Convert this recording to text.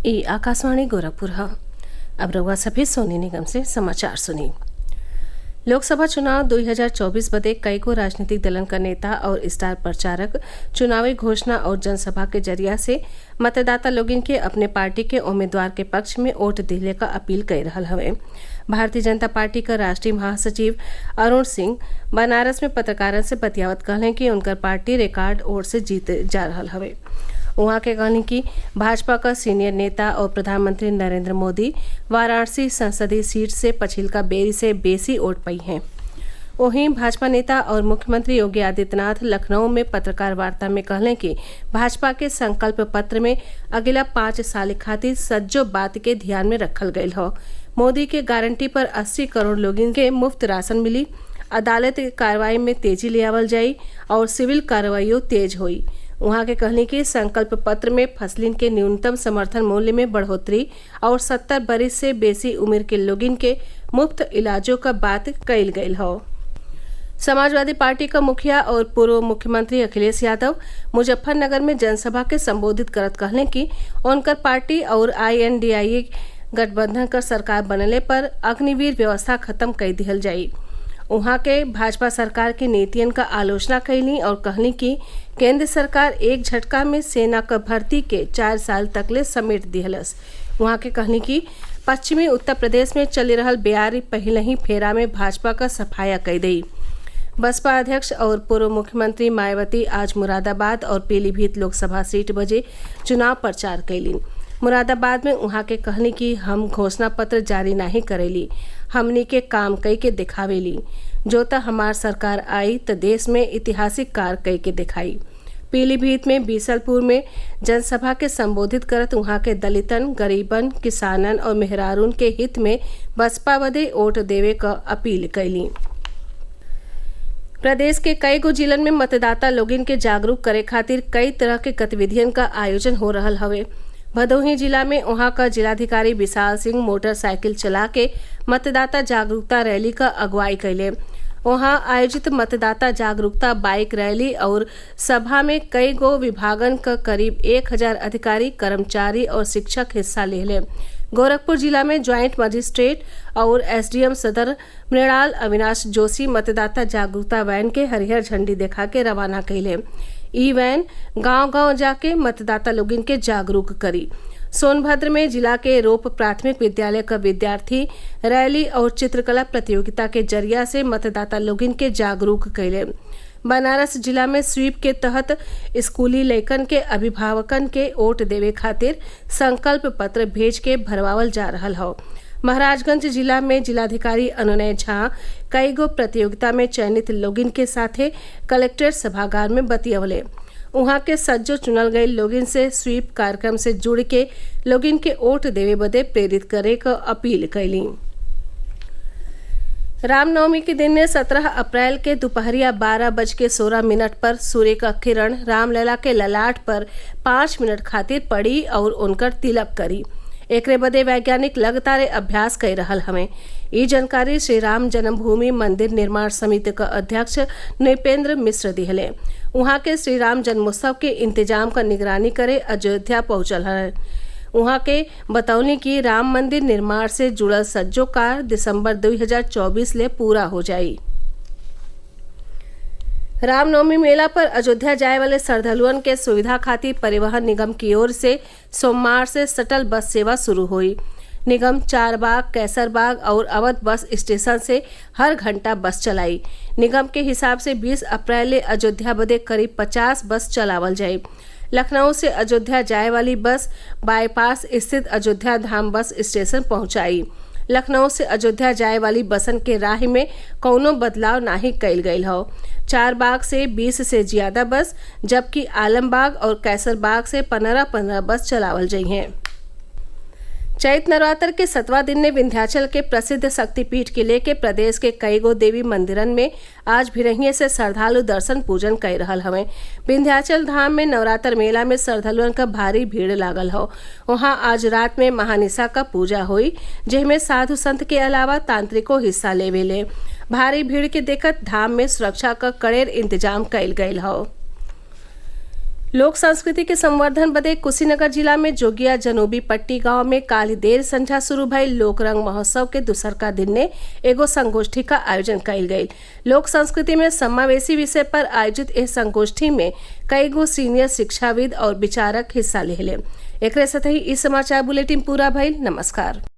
ये आकाशवाणी गोरखपुर है। अब रउआ सभी सोनी निगम से समाचार सुनी। लोकसभा चुनाव 2024 बदे कईगो राजनीतिक दलन का नेता और स्टार प्रचारक चुनावी घोषणा और जनसभा के जरिया से मतदाता लोगन के अपने पार्टी के उम्मीदवार के पक्ष में वोट दिले का अपील कर रहल हवे। भारतीय जनता पार्टी का राष्ट्रीय महासचिव अरुण सिंह बनारस में पत्रकारन से बतियावत कहले कि उनकर पार्टी रिकॉर्ड वोट से जीत जा रहल हवे। उहाँ के कहनी कि भाजपा का सीनियर नेता और प्रधानमंत्री नरेंद्र मोदी वाराणसी संसदीय सीट से पछिलका बेरी से बेसी वोट पाई हैं। वहीं भाजपा नेता और मुख्यमंत्री योगी आदित्यनाथ लखनऊ में पत्रकार वार्ता में कहले कि भाजपा के संकल्प पत्र में अगला 5 साल खातिर सज्जो बात के ध्यान में रखल गयल हो। मोदी के गारंटी पर 80 करोड़ लोगन के मुफ्त राशन मिली, अदालत की कार्रवाई में तेजी ले आवल जाई और सिविल कार्रवाइयों तेज हुई। उहाँ के कहने की संकल्प पत्र में फसलिन के न्यूनतम समर्थन मूल्य में बढ़ोतरी और 70 बरिस से बेसी उम्र के लोगिन के मुफ्त इलाजों का बात कइल गयल हो। समाजवादी पार्टी का मुखिया और पूर्व मुख्यमंत्री अखिलेश यादव मुजफ्फरनगर में जनसभा के संबोधित करत कहले कि उनकर पार्टी और INDIA गठबंधन कर सरकार बनले पर अग्निवीर व्यवस्था खत्म कर दिहल जाई। उहाँ के भाजपा सरकार की नीतियन का आलोचना कैली और कहली कि केंद्र सरकार एक झटका में सेना क भर्ती के 4 साल तकले समेट दिहलस। उहाँ के कहनी कि पश्चिमी उत्तर प्रदेश में चली रहल बेयारी पहले ही फेरा में भाजपा का सफाया कई दी। बसपा अध्यक्ष और पूर्व मुख्यमंत्री मायावती आज मुरादाबाद और पीलीभीत लोकसभा सीट बजे चुनाव प्रचार कैली। मुरादाबाद में उहाँ के कहनी कि हम घोषणा पत्र जारी नहीं करेली, हमनी के काम कई के दिखावेली। जो त हमार सरकार आई तो देश में ऐतिहासिक कार्य कई के दिखाई। पीलीभीत में बीसलपुर में जनसभा के संबोधित करत उहाँ के दलितन, गरीबन, किसानन और मेहरारून के हित में बसपा बदे वोट देवे क अपील कैली। प्रदेश के कई गो जिलन में मतदाता लोगन के जागरूक करे खातिर कई तरह के गतिविधियन का आयोजन हो रहल हवे। भदोही जिला में वहां का जिलाधिकारी विशाल सिंह मोटरसाइकिल चला के मतदाता जागरूकता रैली का अगुवाई कैले। वहां आयोजित मतदाता जागरूकता बाइक रैली और सभा में कई गो विभागन का करीब 1000 अधिकारी, कर्मचारी और शिक्षक हिस्सा ले। गोरखपुर जिला में ज्वाइंट मजिस्ट्रेट और SDM सदर मृणाल अविनाश जोशी मतदाता जागरूकता वैन के हरिहर झंडी दिखा के रवाना कैले। ई वैन गांव-गांव जाके मतदाता लोगन के जागरूक करी। सोनभद्र में जिला के रोप प्राथमिक विद्यालय का विद्यार्थी रैली और चित्रकला प्रतियोगिता के जरिया से मतदाता लोगन के जागरूक कैले। बनारस जिला में स्वीप के तहत स्कूली लइकन के अभिभावकन के वोट देवे खातिर संकल्प पत्र भेज के भरवावल जा रहल हो। महाराजगंज जिला में जिलाधिकारी अनुनय झा कई गो प्रतियोगिता में चयनित लोगिन के साथे कलेक्ट्रेट सभागार में बतियवले। उहाँ के सज्जो चुनल गए लोगिन से स्वीप कार्यक्रम से जुड़ के लोगिन के वोट देवे बदे प्रेरित करे क अपील कैली। रामनवमी के दिन 17 अप्रैल के दोपहरिया 12:16 पर सूर्य का किरण रामलला के ललाट पर 5 मिनट खातिर पड़ी और उनकर तिलक करी। एकरे बदे वैज्ञानिक लगातार अभ्यास कर रहल हमें। ये जानकारी श्री राम जन्मभूमि मंदिर निर्माण समिति का अध्यक्ष नृपेंद्र मिश्र दिहले। उहाँ के श्री राम जन्मोत्सव के इंतजाम का निगरानी करे अयोध्या पहुंचल है। उहाँ के बतौनी कि राम मंदिर निर्माण से जुड़ल सज्जो कार्य दिसंबर 2024 ले पूरा हो जाई। रामनवमी मेला पर अयोध्या जाए वाले श्रद्धालुअन के सुविधा खातिर परिवहन निगम की ओर से सोमवार से शटल बस सेवा शुरू हुई। निगम चारबाग, कैसरबाग और अवध बस स्टेशन से हर घंटा बस चलाई। निगम के हिसाब से 20 अप्रैल ले अयोध्या बदे करीब 50 बस चलावल जाये। लखनऊ से अयोध्या जाए वाली बस बाईपास स्थित अयोध्या धाम बस स्टेशन पहुंचाई। लखनऊ से अयोध्या जाए वाली बसन के राह में कौनो बदलाव नहीं कइल गयल हो। चारबाग से 20 से ज्यादा बस, जबकि आलमबाग और कैसरबाग से 15-15 बस चलावल जाई हैं। चैत नवरात्र के 7वां दिन ने विंध्याचल के प्रसिद्ध शक्तिपीठ किले के प्रदेश के कई गो देवी मंदिरन में आज भिरहिए से श्रद्धालु दर्शन पूजन कर रहल हवे। विंध्याचल धाम में नवरात्र मेला में श्रद्धालुअन का भारी भीड़ लागल हो। वहां आज रात में महानिसा का पूजा हुई, जिसमें साधु संत के अलावा तांत्रिकों हिस्सा लेवेले। भारी भीड़ के देखत धाम में सुरक्षा का कड़ेर इंतजाम कइल गयल हो। लोक संस्कृति के संवर्धन बदे कुशीनगर जिला में जोगिया जनूबी पट्टी गांव में काली देर संझा शुरू भइल लोक रंग महोत्सव के दूसरका दिन ने एगो संगोष्ठी का आयोजन कइल गयी। लोक संस्कृति में समावेशी विषय पर आयोजित इस संगोष्ठी में कई गो सीनियर शिक्षाविद और विचारक हिस्सा लेले। एकरे साथ ही इस समाचार बुलेटिन पूरा भइल। नमस्कार।